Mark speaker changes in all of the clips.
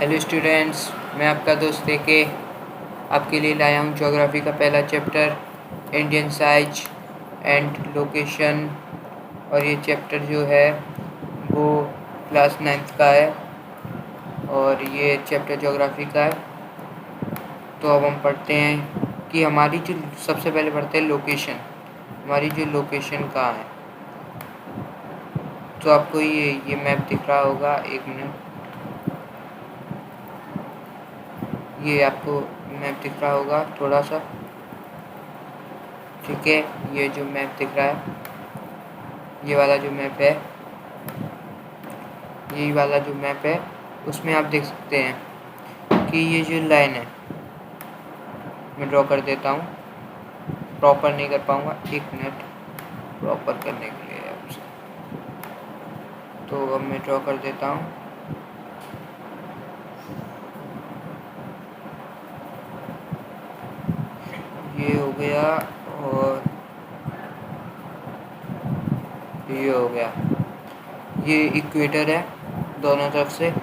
Speaker 1: Hello students, मैं आपका दोस्त के आपके लिए लाया हूँ ज्योग्राफी का पहला chapter Indian size and location. और ये चैप्टर जो है वो क्लास 9th का है और ये चैप्टर ज्योग्राफी का है। तो अब हम पढ़ते हैं कि हमारी जो सबसे पहले पढ़ते हैं लोकेशन, हमारी जो लोकेशन कहाँ है। तो आपको ये मैप दिख रहा होगा, एक मिनट, ये आपको मैप दिख रहा होगा थोड़ा सा, ठीक है। ये जो मैप दिख रहा है, ये वाला जो मैप है, यही वाला जो मैप है, उसमें आप देख सकते हैं कि ये जो लाइन है, मैं ड्रॉ कर देता हूँ। प्रॉपर नहीं कर पाऊँगा, एक मिनट, प्रॉपर करने के लिए आपसे। तो अब मैं ड्रॉ कर देता हूँ। ये हो गया और ये हो गया। ये इक्वेटर है दोनों तरफ से,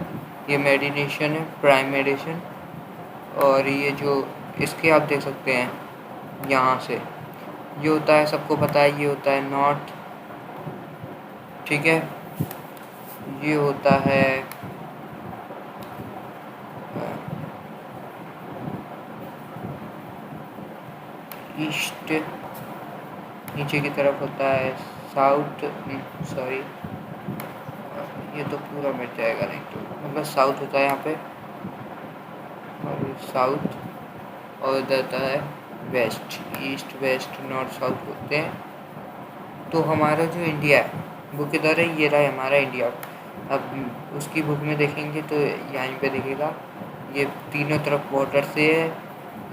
Speaker 1: ये मेडिनेशन है, प्राइम मेडिनेशन। और ये जो इसके आप देख सकते हैं यहाँ से, ये होता है, सबको पता है, ये होता है नॉर्थ, ठीक है। ये होता है ईस्ट, नीचे की तरफ होता है साउथ, सॉरी ये तो पूरा मिट जाएगा, नहीं तो मतलब साउथ होता है यहाँ पे, और साउथ, और इधर होता है west, east west north south होते हैं। तो हमारा जो इंडिया है वो किधर है, ये रहा है हमारा इंडिया। अब उसकी बुक में देखेंगे तो यहाँ पे दिखेगा, ये तीनों तरफ बॉर्डर से है,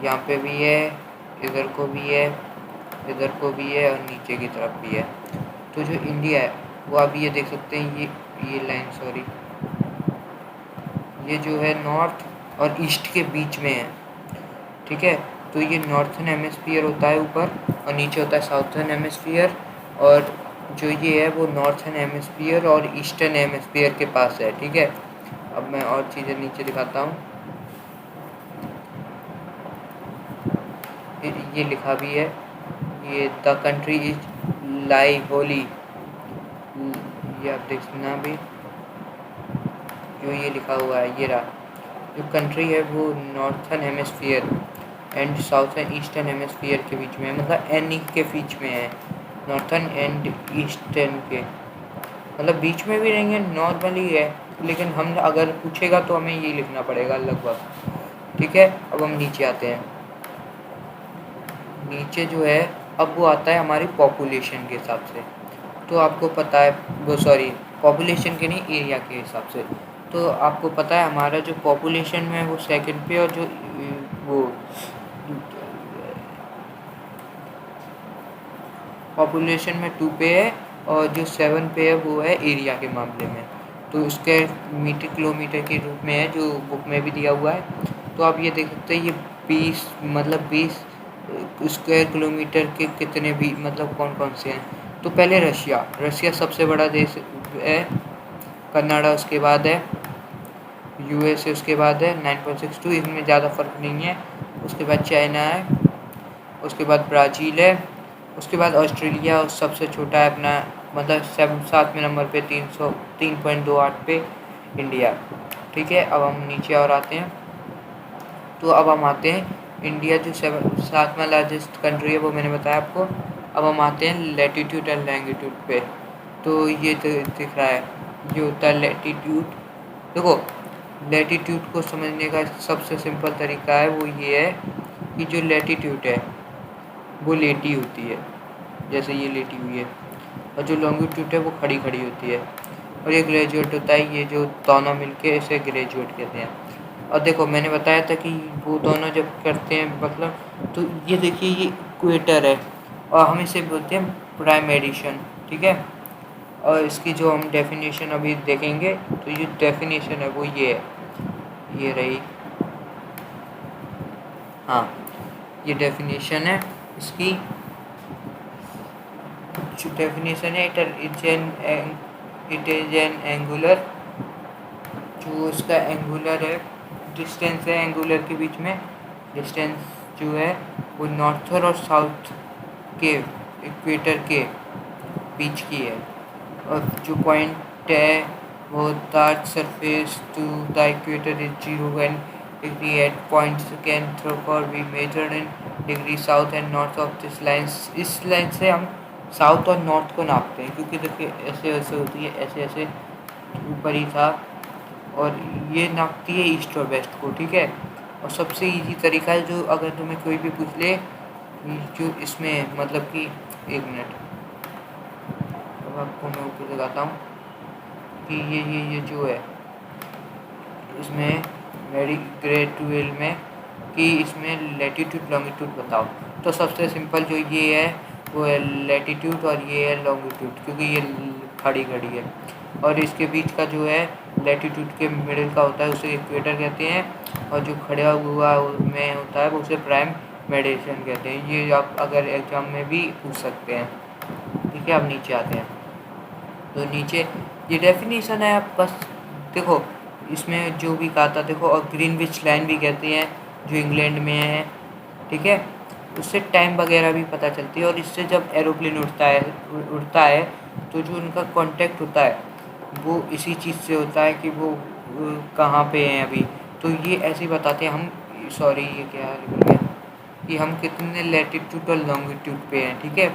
Speaker 1: यहाँ पे भी है, इधर को भी है, इधर को भी है, और नीचे की तरफ भी है। तो जो इंडिया है वो आप ये देख सकते हैं, ये लाइन, सॉरी, ये जो है नॉर्थ और ईस्ट के बीच में है, ठीक है। तो ये नॉर्थन हेमिस्फीयर होता है ऊपर, और नीचे होता है साउथर्न हेमिस्फीयर। और जो ये है वो नॉर्थन हेमिस्फीयर और ईस्टर्न हेमिस्फीयर के पास है, ठीक है। अब मैं और चीज़ें नीचे दिखाता हूँ, ये लिखा भी है, ये द कंट्री इज लाई होली, ये आप देखना भी, जो ये लिखा हुआ है, ये रहा। जो कंट्री है वो northern hemisphere and southern eastern hemisphere के बीच में है, मतलब एन के बीच में है, नॉर्थन एंड ईस्टर्न के, मतलब बीच में भी नहीं है, नॉर्मली है, लेकिन हम अगर पूछेगा तो हमें ये लिखना पड़ेगा लगभग, ठीक है। अब हम नीचे आते हैं, नीचे जो है अब वो आता है हमारी पॉपुलेशन के हिसाब से। तो आपको पता है वो, सॉरी, पॉपुलेशन के नहीं, एरिया के हिसाब से। तो आपको पता है हमारा जो पॉपुलेशन में है वो सेकंड पे, और जो वो पॉपुलेशन में 2 पे है, और जो 7 पे है वो है एरिया के मामले में। तो स्क्वायर मीटर किलोमीटर के रूप में है, जो बुक में भी दिया हुआ है। तो आप ये देख सकते हैं, ये 20 मतलब 20 स्क्वायर किलोमीटर के कितने भी, मतलब कौन कौन से हैं। तो पहले रशिया सबसे बड़ा देश है, कनाडा उसके बाद है, यूएसए उसके बाद है 9.62, इसमें ज़्यादा फ़र्क नहीं है। उसके बाद चाइना है, उसके बाद ब्राज़ील है, उसके बाद ऑस्ट्रेलिया, और सबसे छोटा है अपना, मतलब 7वें नंबर पे 3.28 पे इंडिया, ठीक है। अब हम नीचे और आते हैं, तो अब हम आते हैं इंडिया जो 7वां लार्जेस्ट कंट्री है, वो मैंने बताया आपको। अब हम आते हैं लैटीट्यूड एंड लैंगिट्यूड पे। तो ये दिख रहा है, ये होता है लैटीट्यूड। देखो, लैटीट्यूड को समझने का सबसे सिंपल तरीका है, वो ये है कि जो लैटीट्यूड है वो लेटी होती है, जैसे ये लेटी हुई है, और जो लॉन्गिट्यूड है वो खड़ी खड़ी होती है, और ये ग्रेजुएट होता है, ये जो दोनों मिलके इसे ग्रेजुएट कहते हैं। और देखो, मैंने बताया था कि वो दोनों जब करते हैं, मतलब, तो ये देखिए, ये इक्वेटर है, और हम इसे बोलते हैं प्राइम मेडिशन, ठीक है। और इसकी जो हम डेफिनेशन अभी देखेंगे, तो ये डेफिनेशन है वो ये है, ये रही, हाँ, ये डेफिनेशन है इसकी। जो डेफिनेशन है, इट इज एन एंगुलर, जो इसका एंगुलर है डिस्टेंस है एंगुलर के बीच में, डिस्टेंस जो है वो नॉर्थर और साउथ के इक्वेटर के बीच की है। और जो पॉइंट है वो the surface to the equator is 0 degree at points can through be measured in degree south and north of this lines। इस लाइन से हम साउथ और नॉर्थ को नापते हैं, क्योंकि देखिए ऐसे ऐसे होती है, ऐसे ऐसे ऊपर ही था, और ये नापती है ईस्ट और वेस्ट को, ठीक है। और सबसे इजी तरीका है जो अगर तुम्हें कोई भी पूछ ले जो इसमें मतलब कि 1 मिनट अब आपको मैं ऊपर लगाता हूँ कि ये जो है इसमें मेरी ग्रेड 12 में कि इसमें लैटिट्यूड लॉन्गिट्यूड बताओ, तो सबसे सिंपल जो ये है वो है लैटिट्यूड और ये है लॉन्गिट्यूड, क्योंकि ये खड़ी घड़ी है। और इसके बीच का जो है लैटिट्यूड के मिडिल का होता है उसे इक्वेटर कहते हैं, और जो खड़ा हुआ में होता है वो उसे प्राइम मेडिटेशन कहते हैं। ये आप अगर एग्जाम में भी पूछ सकते हैं, ठीक है। अब नीचे आते हैं, तो नीचे ये डेफिनेशन है, आप बस देखो इसमें जो भी कहा था देखो। और ग्रीनविच लाइन भी कहते हैं जो इंग्लैंड में है, ठीक है। उससे टाइम वगैरह भी पता चलती है, और इससे जब एरोप्लेन उड़ता है तो जो उनका कांटेक्ट होता है वो इसी चीज़ से होता है कि वो कहाँ पे हैं अभी। तो ये ऐसे ही बताते हैं हम, सॉरी ये क्या है कि हम कितने लैटिट्यूड और लॉन्गिट्यूड पे हैं, ठीक है।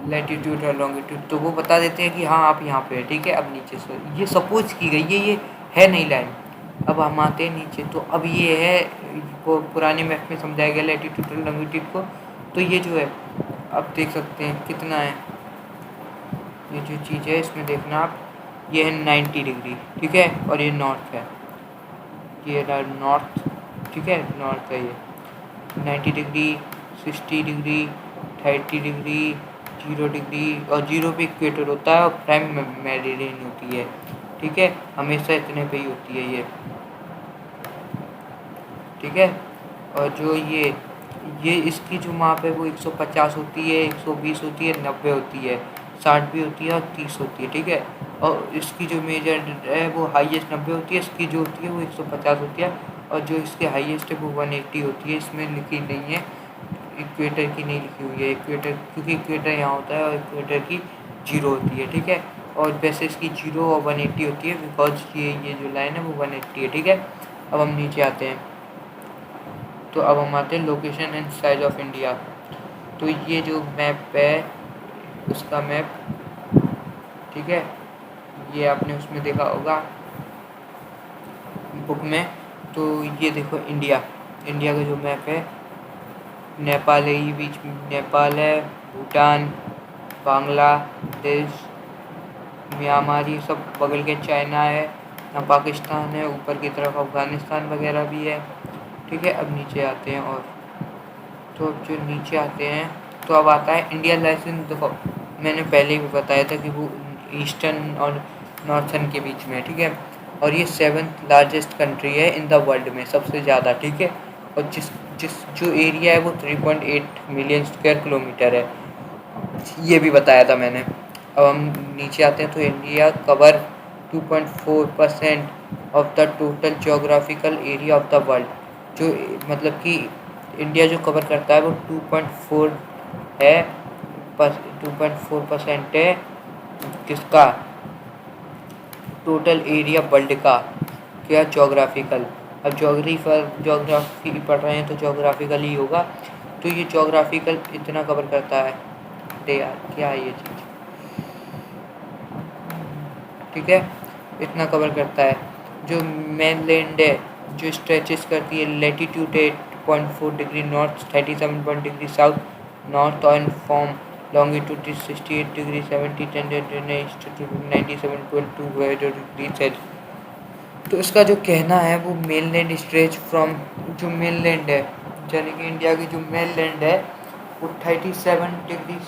Speaker 1: लैटिट्यूड और लॉन्गिट्यूड तो वो बता देते हैं कि हाँ आप यहाँ पे हैं, ठीक है। अब नीचे से ये सपोज की गई ये है नहीं लाइन। अब हम आते हैं नीचे, तो अब ये है वो पुराने मैप में समझाया गया लैटिट्यूड और लॉन्गिट्यूड को। तो ये जो है आप देख सकते हैं कितना है, ये जो चीज़ है इसमें देखना आप, ये है 90 डिग्री, ठीक है। और ये नॉर्थ है, ये नॉर्थ, ठीक है, नॉर्थ है ये 90 डिग्री, 60 डिग्री, 30 डिग्री, 0 डिग्री, और 0 पे इक्वेटर होता है और प्राइम मेरिडियन होती है, ठीक है। हमेशा इतने पे ही होती है ये, ठीक है। और जो ये इसकी जो माप है वो 150 होती है, 120 होती है, 90 होती है, 60 भी होती है और 30 होती है, ठीक है। और इसकी जो मेजर है वो हाईएस्ट 90 होती है, इसकी जो होती है वो 150 होती है, और जो इसके हाईएस्ट है वो 180 होती है। इसमें लिखी नहीं है, इक्वेटर की नहीं लिखी हुई है, इक्वेटर क्योंकि इक्वेटर यहाँ होता है और इक्वेटर की 0 होती है, ठीक है। और वैसे इसकी 0 और 180 होती है, बिकॉज ये जो लाइन है वो 180 है, ठीक है। अब हम नीचे आते हैं, तो अब हम आते हैं location and size of India. तो ये जो मैप है उसका मैप, ठीक है, ये आपने उसमें देखा होगा बुक में। तो ये देखो इंडिया का जो मैप है, नेपाल है ये बीच में, नेपाल है, भूटान, बांग्लादेश, म्यांमार, ये सब बगल के, चाइना है, यहाँ पाकिस्तान है, ऊपर की तरफ अफ़गानिस्तान वगैरह भी है, ठीक है। अब नीचे आते हैं, और तो अब जो नीचे आते हैं तो अब आता है इंडिया लाइसेंस। देखो मैंने पहले भी बताया था कि वो ईस्टर्न और नॉर्थर्न के बीच में है, ठीक है। और ये 7th लार्जेस्ट कंट्री है इन द वर्ल्ड में, सबसे ज़्यादा, ठीक है। और जिस जिस जो एरिया है वो 3.8 मिलियन स्क्वायर किलोमीटर है, ये भी बताया था मैंने। अब हम नीचे आते हैं, तो India cover 2.4% of the total geographical area of the world. जो मतलब कि इंडिया जो कवर करता है वो 2.4 है, 2.4% है किसका, टोटल एरिया वर्ल्ड का, क्या जोग्राफिकल। अब जोग्राफी पढ़ रहे हैं तो जोग्राफिकल ही होगा, तो ये जोग्राफिकल इतना कवर करता है। अरे यार क्या है ये चीज़, ठीक है, इतना कवर करता है। जो मेनलैंड है जो स्ट्रेचेस करती है, latitude 8.4 degree north, 37 degree south north, और from longitude 68 degree 70 east to 97.2 degree Celsius. तो इसका जो कहना है वो मेनलैंड स्ट्रेच फ्रॉम, जो मेनलैंड है यानी कि इंडिया की जो मेनलैंड है वो 37 डिग्री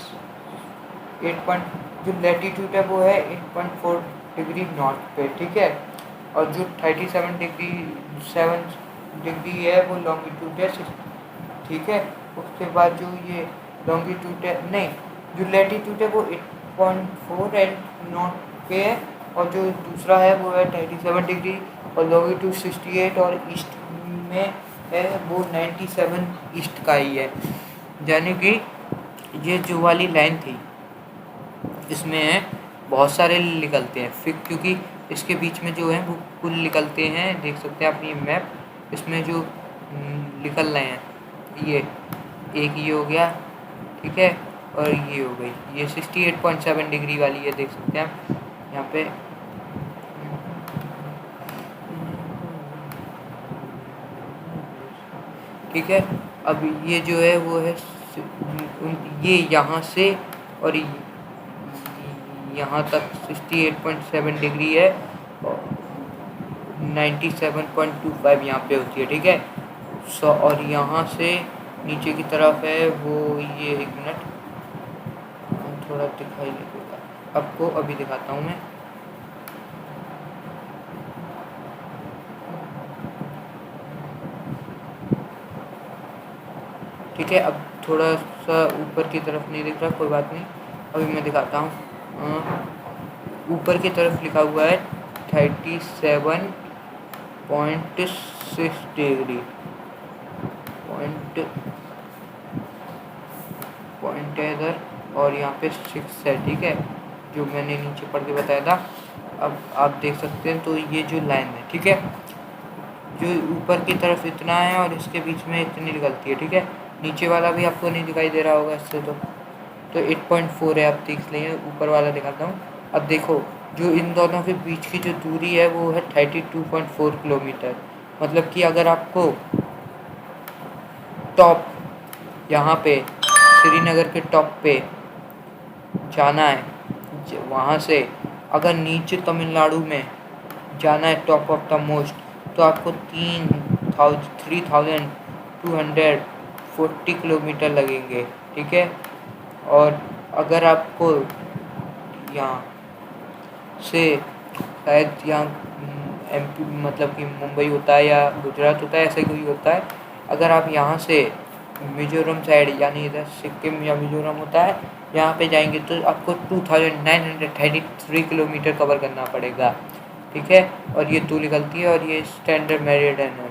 Speaker 1: 8 जो लैटिट्यूड है वो है 8.4 डिग्री नॉर्थ पे, ठीक है। और जो 37 डिग्री 7 डिग्री है वो लॉन्गिट्यूड है, ठीक है। उसके बाद जो ये लॉन्गिट्यूड है नहीं, जो लैटिट्यूड है वो 8.4 एंड नॉर्थ पे है, और जो दूसरा है वो है 37 डिग्री और लॉन्गिट्यूड 68 और ईस्ट में है वो 97 ईस्ट का ही है। यानी कि ये जो वाली लाइन थी इसमें बहुत सारे निकलते हैं फिर, क्योंकि इसके बीच में जो है वो पुल निकलते हैं। देख सकते हैं आप ये मैप, इसमें जो निकल रहे हैं ये एक ये हो गया, ठीक है, और ये हो गई ये 68.7 डिग्री वाली है, देख सकते हैं आप यहाँ पे। ठीक है, अब ये जो है वो है ये यहाँ से और यहाँ तक 68.7 डिग्री है और 97.25 यहाँ पे होती है, ठीक है। और यहाँ से नीचे की तरफ है वो ये, एक मिनट थोड़ा दिखाई नहीं देगा आपको, अभी दिखाता हूँ मैं। ठीक है, अब थोड़ा सा ऊपर की तरफ नहीं दिख रहा, कोई बात नहीं, अभी मैं दिखाता हूँ। ऊपर की तरफ लिखा हुआ है 37.6 डिग्री, पॉइंट है इधर और यहाँ पे 6 है, ठीक है, जो मैंने नीचे पढ़ के बताया था। अब आप देख सकते हैं, तो ये जो लाइन है, ठीक है, जो ऊपर की तरफ इतना है और इसके बीच में इतनी निकलती है, ठीक है। नीचे वाला भी आपको नहीं दिखाई दे रहा होगा इससे, तो 8.4 है, आप देख लेंगे। ऊपर वाला दिखाता हूँ। अब देखो, जो इन दोनों के बीच की जो दूरी है वो है 32.4 किलोमीटर। मतलब कि अगर आपको टॉप यहाँ पे श्रीनगर के टॉप पे जाना है, वहाँ से अगर नीचे तमिलनाडु में जाना है टॉप ऑफ द मोस्ट, तो आपको 3240 किलोमीटर लगेंगे, ठीक है। और अगर आपको यहाँ से शायद यहाँ MP मतलब कि मुंबई होता है या गुजरात होता है, ऐसा कोई होता है, अगर आप यहाँ से मिजोरम साइड यानी इधर सिक्किम या मिजोरम होता है, यहाँ पे जाएंगे तो आपको 2933 किलोमीटर कवर करना पड़ेगा, ठीक है। और ये 2 निकलती है और ये स्टैंडर्ड मेरिडियन है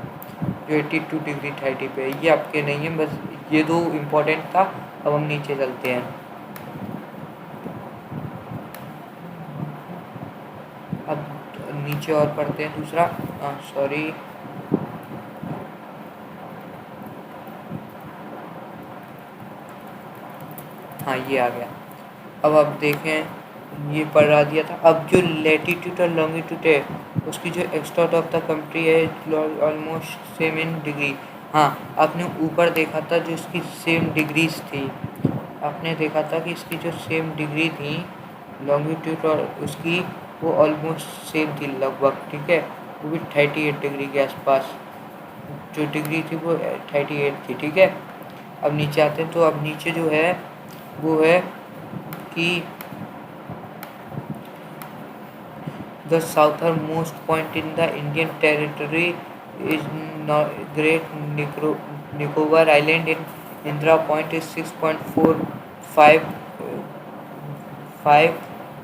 Speaker 1: जो 82 डिग्री 30 पे, ये आपके नहीं है, बस ये 2 इम्पोर्टेंट था। अब हम नीचे चलते हैं। अब नीचे और पढ़ते हैं दूसरा, सॉरी, हाँ ये आ गया। अब आप देखें, ये पढ़ा दिया था। अब जो लेटीट्यूड और लॉन्गिट्यूड है उसकी जो एक्सटेंट ऑफ द कंट्री है ऑलमोस्ट सेम इन डिग्री। हाँ, आपने ऊपर देखा था जो इसकी सेम डिग्रीज थी, आपने देखा था कि इसकी जो सेम डिग्री थी लॉन्गिट्यूड और उसकी, वो ऑलमोस्ट सेम थी लगभग, ठीक है, वो भी 38 डिग्री के आसपास जो डिग्री थी वो 38 थी, ठीक है। अब नीचे आते हैं, तो अब नीचे जो है वो है कि the southern most point in the Indian territory is great Nicobar island in Indira point is 6.45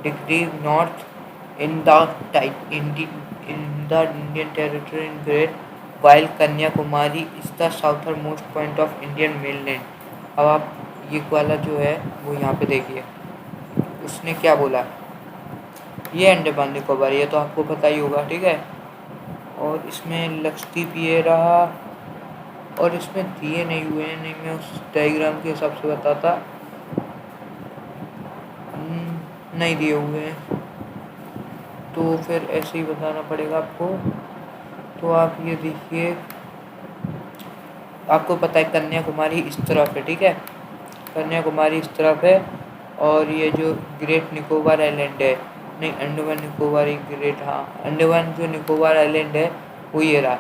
Speaker 1: degree north in the Indian territory in great, while Kanyakumari is the southern most point of Indian mainland. अब आप ये वाला जो है वो यहाँ पे देखिए, उसने क्या बोला, ये अंडमान निकोबार, ये तो आपको पता ही होगा, ठीक है। और इसमें लक्षद्वीप ये रहा, और इसमें दिए नहीं हुए हैं, नहीं मैं उस डायग्राम के हिसाब से बताता, नहीं दिए हुए हैं, तो फिर ऐसे ही बताना पड़ेगा आपको। तो आप ये देखिए, आपको पता है कन्याकुमारी इस तरफ है, ठीक है, कन्याकुमारी इस तरफ है, और ये जो ग्रेट निकोबार आइलैंड है, नहीं अंडमान निकोबार ग्रेट, हाँ अंडमान जो निकोबार आइलैंड है वो ये रहा।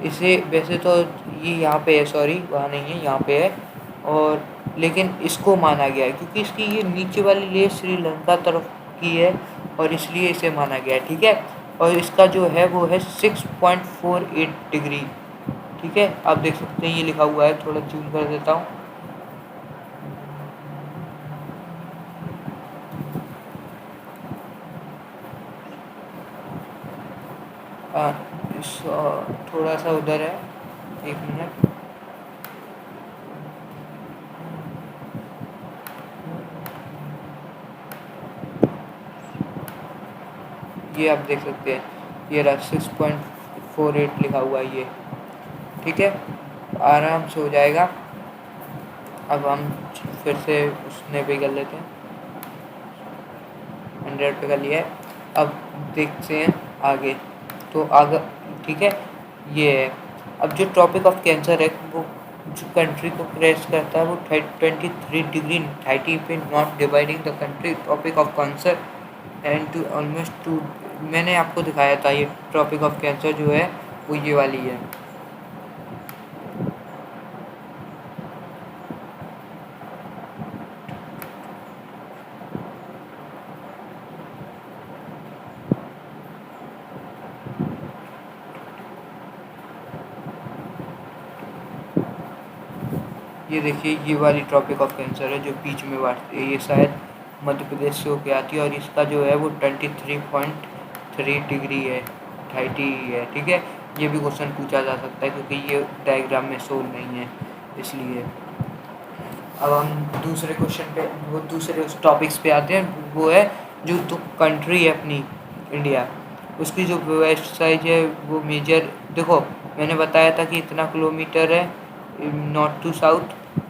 Speaker 1: इसे वैसे तो ये यहाँ पे है, सॉरी वहाँ नहीं है, यहाँ पे है, और लेकिन इसको माना गया है क्योंकि इसकी ये नीचे वाली लेह श्रीलंका तरफ की है और इसलिए इसे माना गया है, ठीक है। और इसका जो है वो है 6.48 डिग्री, ठीक है, आप देख सकते हैं ये लिखा हुआ है, थोड़ा जूम कर देता हूँ। थोड़ा सा उधर है, 1 मिनट। ये आप देख सकते हैं, ये रहा 6.48 लिखा हुआ है ये, ठीक है, आराम से हो जाएगा। अब हम फिर से उसने पे कर लेते हैं, 100 पे कर लिया है। अब देखते हैं आगे, तो आगे ठीक है, ये है। अब जो टॉपिक ऑफ कैंसर है वो जो कंट्री को प्रेस करता है वो 23 डिग्री 30 पे not dividing the country tropic of cancer and to almost two. मैंने आपको दिखाया था ये टॉपिक ऑफ कैंसर जो है वो ये वाली है। ये देखिए, ये वाली ट्रॉपिक ऑफ कैंसर है जो बीच में बांटती है, ये शायद मध्य प्रदेश से होके आती है और इसका जो है वो 23.3 डिग्री है, 30 है, ठीक है। ये भी क्वेश्चन पूछा जा सकता है क्योंकि ये डायग्राम में शो नहीं है, इसलिए। अब हम दूसरे क्वेश्चन पे, वो दूसरे उस टॉपिक्स पे आते हैं। वो है जो तो कंट्री है अपनी इंडिया, उसकी जो वेस्ट साइड है वो मेजर, देखो मैंने बताया था कि इतना किलोमीटर है नॉर्थ टू साउथ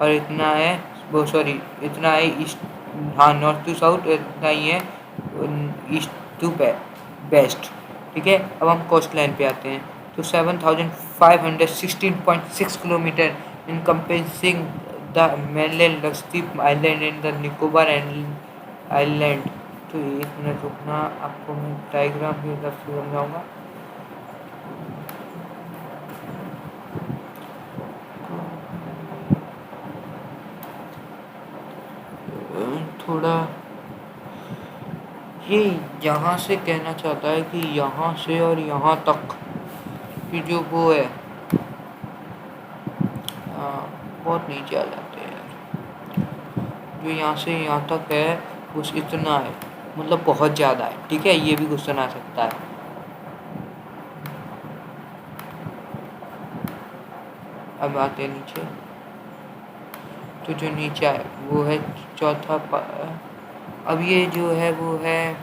Speaker 1: और इतना है वो सॉरी इतना है ईस्ट, हाँ नॉर्थ टू साउथ इतना ही है ईस्ट टू वेस्ट, ठीक है। अब हम कोस्ट लाइन पे आते हैं, तो 7516.6 kilometre encompassing the mainland Lakshadweep island and the Nicobar island. तो 1 मिनट रुकना, आपको मैं डायग्राम भी इधर से समझाऊंगा। थोड़ा ये यहाँ से कहना चाहता है कि यहाँ से और यहाँ तक कि जो वो है बहुत नीचे आ जाते हैं यार, जो यहाँ से यहाँ तक है बस इतना है, मतलब बहुत ज़्यादा है, ठीक है। ये भी क्वेश्चन आ सकता है। अब आते हैं नीचे, तो जो नीचे है वो है चौथा अब ये जो है वो है,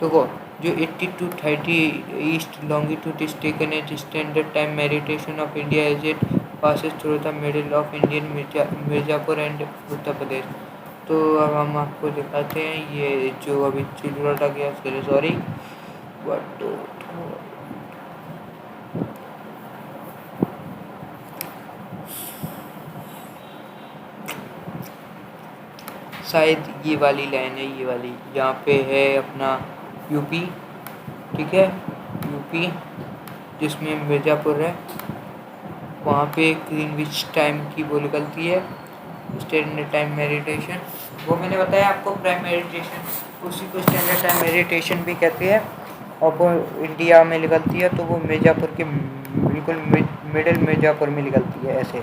Speaker 1: देखो जो 80 to 30 east longitude is taken as standard time meditation of India as it passes through the middle of Indian Mirzapur and Uttar Pradesh. तो अब हम आपको दिखाते हैं ये जो अभी चिल्ड्रन आ गया, उसके लिए सॉरी, बट शायद ये वाली लाइन है, ये वाली यहाँ पे है अपना यूपी, ठीक है, यूपी जिसमें मिर्ज़ापुर है, वहाँ पे ग्रीनविच टाइम की वो निकलती है स्टैंडर्ड टाइम मेडिटेशन। वो मैंने बताया आपको प्राइम मेडिटेशन, उसी को स्टैंडर्ड टाइम मेडिटेशन भी कहते हैं, और वो इंडिया में निकलती है तो वो मिर्ज़ापुर के बिल्कुल मिडिल मिर्ज़ापुर में निकलती है ऐसे,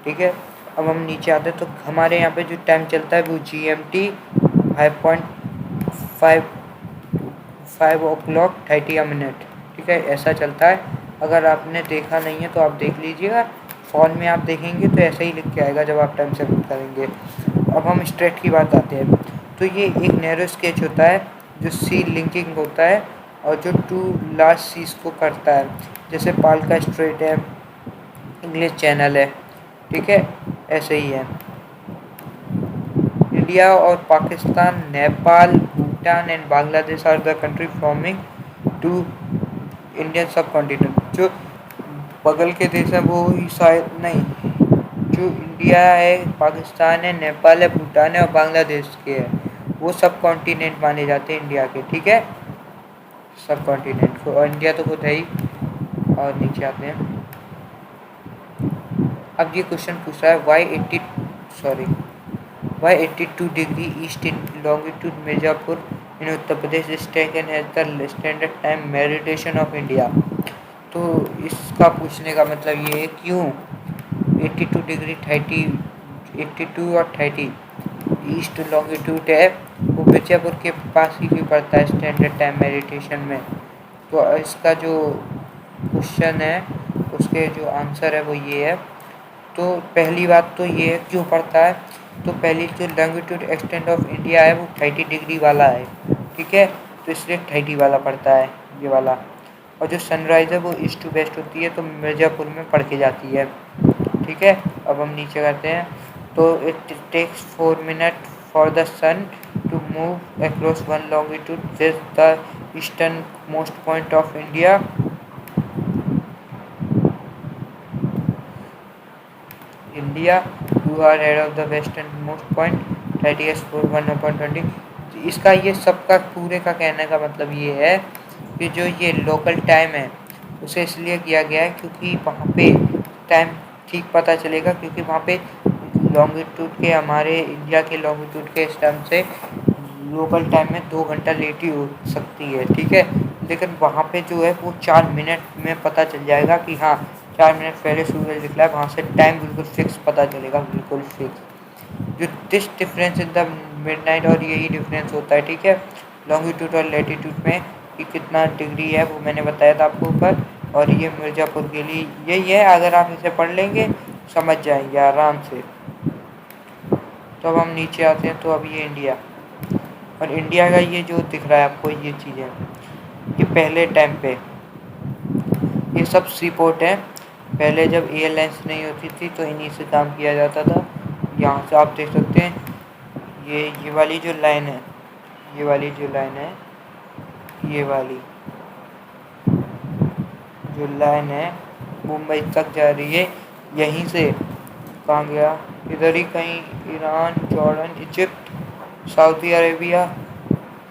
Speaker 1: ठीक है। अब हम नीचे आते हैं, तो हमारे यहाँ पे जो टाइम चलता है वो GMT 5:05 ठीक है, ऐसा चलता है। अगर आपने देखा नहीं है तो आप देख लीजिएगा, फ़ोन में आप देखेंगे तो ऐसा ही लिख के आएगा जब आप टाइम सेट करेंगे। अब हम स्ट्रेट की बात आते हैं, तो ये एक नैरो स्केच होता है जो सी लिंकिंग होता है और जो 2 लार्ज सीज को करता है, जैसे पाल का स्ट्रेट है, इंग्लिश चैनल है, ठीक है, ऐसे ही है। इंडिया और Pakistan, Nepal, Bhutan and Bangladesh are the country forming 2 Indian subcontinent. जो बगल के देश है वो ही शायद नहीं, जो इंडिया है, पाकिस्तान है, नेपाल है, भूटान है और बांग्लादेश के है, वो सब कॉन्टिनेंट माने जाते हैं इंडिया के, ठीक है, सब कॉन्टिनेंट। और इंडिया तो खुद है ही। और नीचे आते हैं, अब ये क्वेश्चन पूछ रहा है why 82 degree east in longitude Mirzapur in Uttar Pradesh is taken as the standard time meridian of India. तो इसका पूछने का मतलब ये है क्यों 82 डिग्री 82 और 30 ईस्ट लॉन्गिट्यूड है, वो मिर्ज़ापुर के पास ही क्यों पड़ता है स्टैंडर्ड टाइम मेडिटेशन में, तो इसका जो क्वेश्चन है उसके जो आंसर है वो ये है। तो पहली बात तो ये है क्यों पड़ता है, तो पहली जो लॉन्गिट्यूड एक्सटेंट ऑफ इंडिया है वो 30 डिग्री वाला है, ठीक है, तो इसलिए 30 वाला पड़ता है ये वाला। और जो सनराइज़ है वो ईस्ट टू वेस्ट होती है, तो मिर्ज़ापुर में पड़ के जाती है, ठीक है। अब हम नीचे करते हैं, तो it takes 4 minute for the sun to move across one longitude this the easternmost point of India. India you are head of the westernmost point 30s/1/20। इसका ये सबका पूरे का कहने का मतलब ये है कि जो ये लोकल टाइम है उसे इसलिए किया गया है क्योंकि वहाँ पे टाइम ठीक पता चलेगा, क्योंकि वहाँ पे लॉन्गिट्यूड के हमारे इंडिया के लॉन्गिट्यूड के हिसाब से लोकल टाइम में 2 घंटा लेट ही हो सकती है, ठीक है, लेकिन वहाँ पे जो है वो 4 मिनट में पता चल जाएगा कि हाँ 4 मिनट पहले सूरज निकला है, वहाँ से टाइम बिल्कुल फिक्स पता चलेगा, बिल्कुल फिक्स। जो this difference in the midnight, और यही डिफरेंस होता है, ठीक है, लॉन्गिट्यूड और लैटिट्यूड में कि कितना डिग्री है वो मैंने बताया था आपको ऊपर। और ये मिर्ज़ापुर के लिए यही है, अगर आप इसे पढ़ लेंगे समझ जाएंगे आराम से। तो अब हम नीचे आते हैं, तो अब ये इंडिया, और इंडिया का ये जो दिख रहा है आपको ये चीज़ें, ये पहले टाइम पे ये सब सी पोर्ट है। पहले जब एयरलाइंस नहीं होती थी तो इन्हीं से काम किया जाता था। यहाँ से आप देख सकते हैं ये वाली जो लाइन है, ये वाली जो लाइन है, ये वाली जो लाइन है मुंबई तक जा रही है। यहीं से कहाँ गया, इधर ही कहीं Iran, Jordan, Egypt, Saudi Arabia,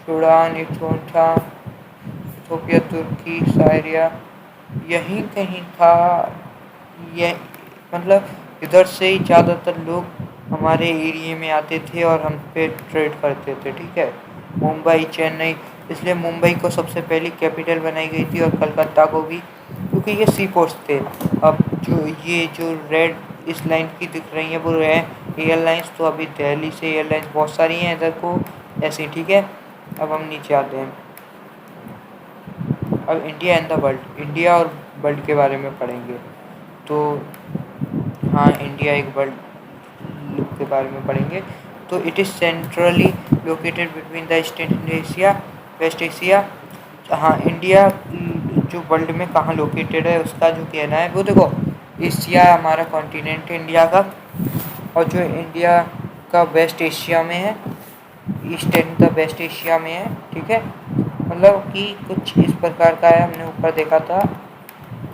Speaker 1: Sudan, Ethiopia, तुर्की, सीरिया, यहीं कहीं था ये। मतलब इधर से ही ज़्यादातर लोग हमारे एरिया में आते थे और हम पे ट्रेड करते थे, ठीक है। मुंबई, चेन्नई, इसलिए मुंबई को सबसे पहली कैपिटल बनाई गई थी, और कलकत्ता को भी, क्योंकि ये सी पोर्ट्स थे। अब जो रेड इस लाइन की दिख रही है वो है एयरलाइंस, तो अभी दिल्ली से एयरलाइंस बहुत सारी हैं इधर को ऐसी, ठीक है। अब हम नीचे आते हैं, अब India and the world, India और वर्ल्ड के बारे में पढ़ेंगे। तो हाँ, इंडिया एक वर्ल्ड के बारे में पढ़ेंगे। तो it is centrally located between the East Asia, West Asia. हाँ, इंडिया जो वर्ल्ड में कहाँ लोकेटेड है उसका जो कहना है वो देखो, एशिया हमारा कॉन्टिनेंट है इंडिया का, और जो इंडिया का वेस्ट एशिया में है, east and the West Asia में है, ठीक है। मतलब कि कुछ इस प्रकार का है, हमने ऊपर देखा था,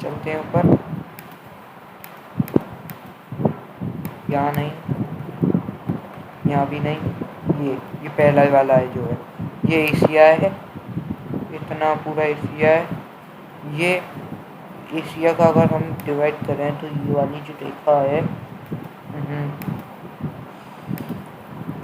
Speaker 1: चलते हैं ऊपर, यहाँ नहीं, यहाँ भी नहीं, ये पहला वाला है जो है, ये एशिया है, इतना पूरा एशिया है। ये एशिया का अगर हम डिवाइड करें तो ये वाली जो रेखा है,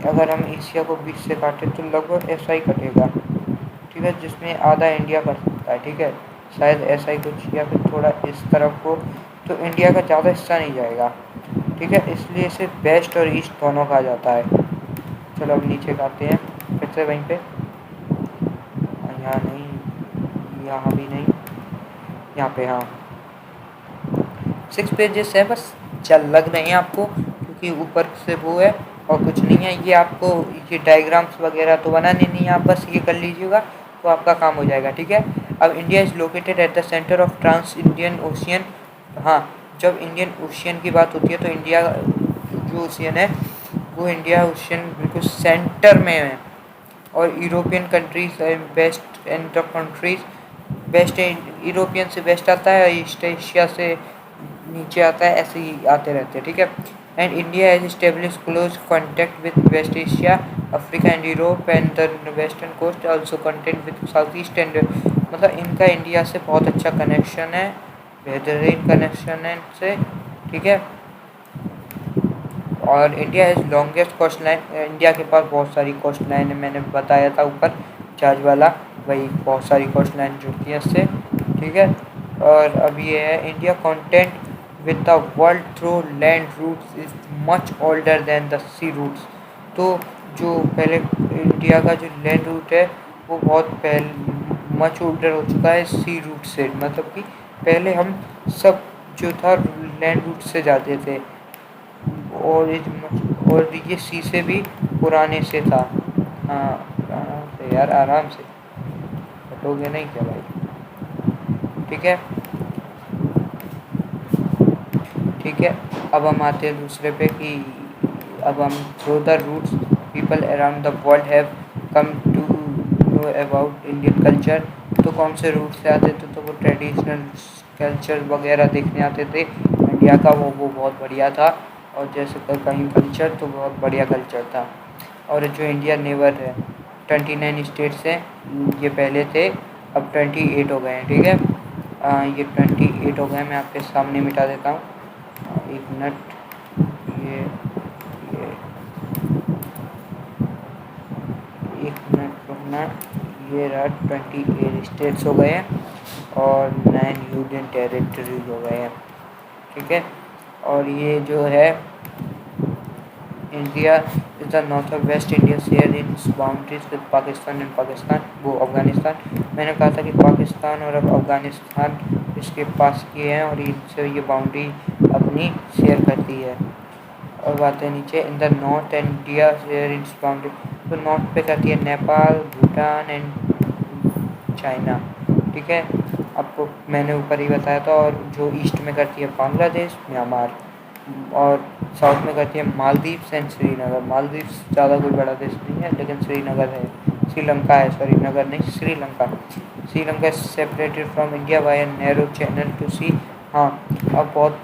Speaker 1: अगर हम एशिया को 20 से काटें तो लगभग ऐसा ही कटेगा, ठीक है, जिसमें आधा इंडिया कर सकता है, ठीक है, शायद ऐसा ही कुछ, या फिर थोड़ा इस तरफ को, तो इंडिया का ज़्यादा हिस्सा नहीं जाएगा, ठीक है, इसलिए इसे वेस्ट और ईस्ट दोनों कहा जाता है। चलो अब नीचे आते हैं फिर से वहीं पे, यहाँ नहीं, यहाँ भी नहीं, यहाँ पे, हाँ 6 पेजेस है बस, चल लग रहे हैं आपको, क्योंकि ऊपर से वो है और कुछ नहीं है। ये आपको ये डायग्राम्स वगैरह तो बनाने नहीं है, आप बस ये कर लीजिएगा तो आपका काम हो जाएगा, ठीक है। अब India is located at the centre of trans Indian Ocean. हाँ, जब इंडियन ओशियन की बात होती है तो इंडिया जो ओशियन है वो इंडिया ओशियन बिल्कुल सेंटर में है, और European countries west and the countries, west European से वेस्ट आता है, ईस्ट एशिया से नीचे आता है, ऐसे ही आते रहते हैं, ठीक है। And India has establish close contact with West Asia, Africa and Europe and the western coast also content with South East and, मतलब इनका इंडिया से बहुत अच्छा कनेक्शन है, बेहतरीन कनेक्शन है इनसे, ठीक है। और India has longest coastline, India के पास बहुत सारी कोस्ट लाइन है, मैंने बताया था ऊपर जहाज वाला, वही बहुत सारी कोस्ट लाइन जुड़ती है इससे, ठीक है। और अब ये है India content with the world through land routes is much older than the sea routes. तो जो पहले इंडिया का जो लैंड रूट है वो बहुत मच ओल्डर हो चुका है सी रूट से, मतलब कि पहले हम सब जो था लैंड रूट से जाते थे, और ये सी से भी पुराने से था। हाँ आराम से यार, आराम से, हटोगे नहीं क्या भाई? ठीक है, ठीक है। अब हम आते हैं दूसरे पे कि अब हम through the routes people around the world have come to know about Indian culture. तो कौन से रूट से आते थे? तो वो ट्रेडिशनल कल्चर वगैरह देखने आते थे इंडिया का, वो बहुत बढ़िया था। और जैसे कहीं कल्चर तो बहुत बढ़िया कल्चर था। और जो इंडिया नेबर है, 29 स्टेट्स हैं, ये पहले थे, अब 28 हो गए हैं। ठीक है, ये 28 हो गए, मैं आपके सामने मिटा देता हूँ। एक मिनट, ये एक मिनट रुकना। ये रहा, 28 स्टेट्स हो गए हैं और 9 यूनियन टेरिटरीज हो गए हैं। ठीक है, और ये जो है India is the north of waste India share in boundaries with Pakistan and Pakistan, वो अफगानिस्तान। मैंने कहा था कि पाकिस्तान और अब अफगानिस्तान इसके पास किए हैं और इनसे ये बाउंड्री अपनी शेयर करती है। और बात है नीचे, in the north and India share in boundary, तो नॉर्थ पे करती है नेपाल, भूटान एंड चाइना। ठीक है, आपको मैंने ऊपर ही बताया था। और जो ईस्ट में करती है बांग्लादेश, म्यांमार, और साउथ में करती है मालदीव्स एंड श्रीनगर। मालदीव्स ज़्यादा कोई बड़ा देश नहीं है, लेकिन श्रीनगर है, श्रीलंका है, सॉरी नगर नहीं, Sri Lanka. Sri Lanka separated from India by a narrow channel to sea. हाँ, अब बहुत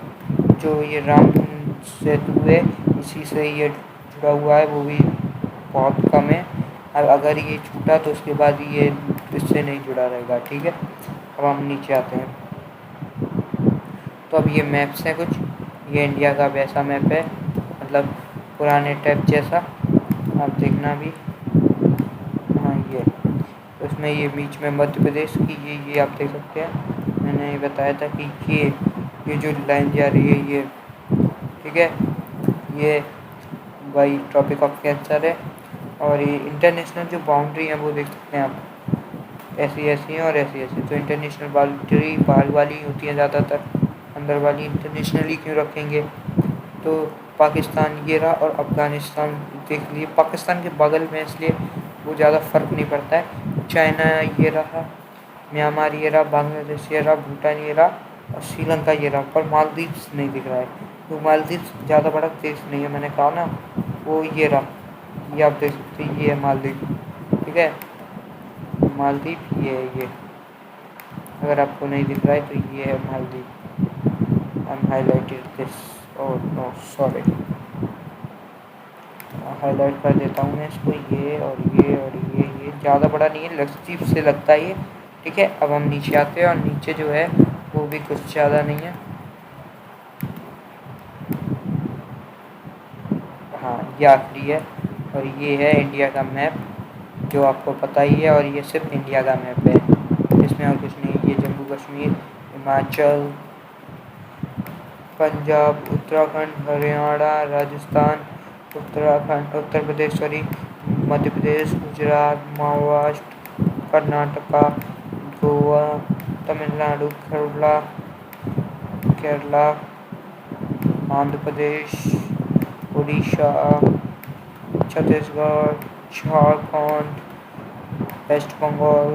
Speaker 1: जो ये राम सेतु है, इसी से ये जुड़ा हुआ है, वो भी बहुत कम है। अब अगर ये छूटा तो उसके बाद ये इससे नहीं जुड़ा रहेगा। ठीक है, अब हम नीचे आते हैं। तो अब ये मैप्स हैं कुछ, ये इंडिया का वैसा मैप है, मतलब पुराने टाइप जैसा, आप देखना भी। हाँ, ये तो इसमें ये बीच में मध्य प्रदेश की ये आप देख सकते हैं। मैंने ये बताया था कि ये जो लाइन जा रही है ये, ठीक है, ये वही ट्रॉपिक ऑफ कैंसर है। और ये इंटरनेशनल जो बाउंड्री है वो देख सकते हैं आप, ऐसी ऐसी हैं और ऐसी ऐसी। तो इंटरनेशनल बाउंड्री बाहर वाली होती है ज़्यादातर, अंदर वाली इंटरनेशनली क्यों रखेंगे? तो पाकिस्तान ये रहा और अफ़गानिस्तान देख लिए, पाकिस्तान के बगल में, इसलिए वो ज़्यादा फ़र्क नहीं पड़ता है। चाइना ये रहा, म्यांमार ये रहा, बांग्लादेश ये रहा, भूटान ये रहा और श्रीलंका ये रहा, पर मालदीव्स नहीं दिख रहा है। तो मालदीव्स ज़्यादा बड़ा देश नहीं है, मैंने कहा ना, वो ये रहा, ये आप देख सकते हैं, ये है मालदीव। ठीक है, मालदीव ये है, ये अगर आपको नहीं दिख रहा है तो ये है Maldives. I am highlighted this, oh no sorry, highlight कर देता हूँ मैं इसको, ये और ये और ये ज़्यादा बड़ा नहीं है, लक्षद्वीप से लगता है ये। ठीक है, अब हम नीचे आते हैं और नीचे जो है वो भी कुछ ज़्यादा नहीं है। हाँ, ये आखिरी है और ये है इंडिया का मैप, जो आपको पता ही है, और ये सिर्फ इंडिया का मैप है, इसमें और कुछ नहीं। ये जम्मू कश्मीर, हिमाचल, पंजाब, उत्तराखंड, हरियाणा, राजस्थान, उत्तर प्रदेश, सॉरी, मध्य प्रदेश, गुजरात, महाराष्ट्र, कर्नाटका, गोवा, तमिलनाडु, केरला, आंध्र प्रदेश, उड़ीसा, छत्तीसगढ़, झारखंड, वेस्ट बंगाल,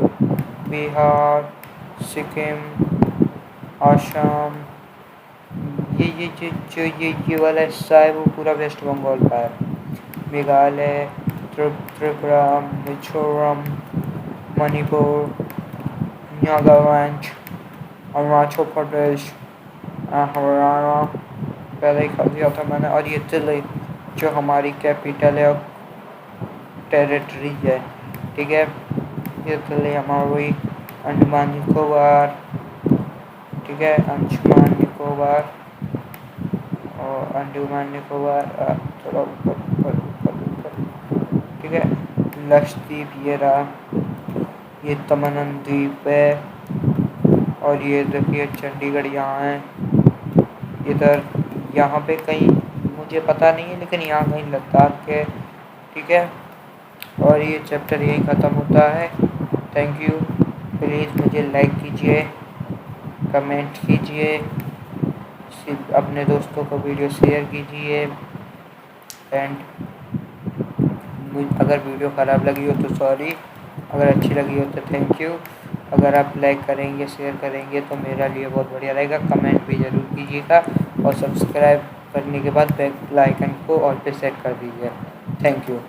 Speaker 1: बिहार, सिक्किम, आसाम, ये वाला हिस्सा है वो पूरा वेस्ट बंगाल का है। मेघालय, त्रिपुरा, मिजोरम, मणिपुर, नागालैंड, अरुणाचल प्रदेश, हरियाणा, पहले ही कर दिया था मैंने, और ये दिल्ली जो हमारी कैपिटल है और टेरिटरी है। ठीक है, ये दिल्ली हमारी, अंडमान निकोबार, ठीक है, अंडमान निकोबार और अंडमान निकोबार थोड़ा ऊपर, ठीक है, लक्षद्वीप ये रहा, ये तमनन द्वीप है, और ये देखिए चंडीगढ़ यहाँ है, इधर यहाँ पे कहीं मुझे पता नहीं है, लेकिन यहाँ कहीं लद्दाख है। ठीक है, और ये चैप्टर यहीं ख़त्म होता है। Thank you. प्लीज़ मुझे लाइक कीजिए, कमेंट कीजिए, अपने दोस्तों को वीडियो शेयर कीजिए। एंड अगर वीडियो ख़राब लगी हो तो सॉरी, अगर अच्छी लगी हो तो थैंक यू। अगर आप लाइक करेंगे, शेयर करेंगे तो मेरा लिए बहुत बढ़िया रहेगा। कमेंट भी ज़रूर कीजिएगा और सब्सक्राइब करने के बाद बेल आइकन को ऑल पे सेट कर दीजिए। Thank you.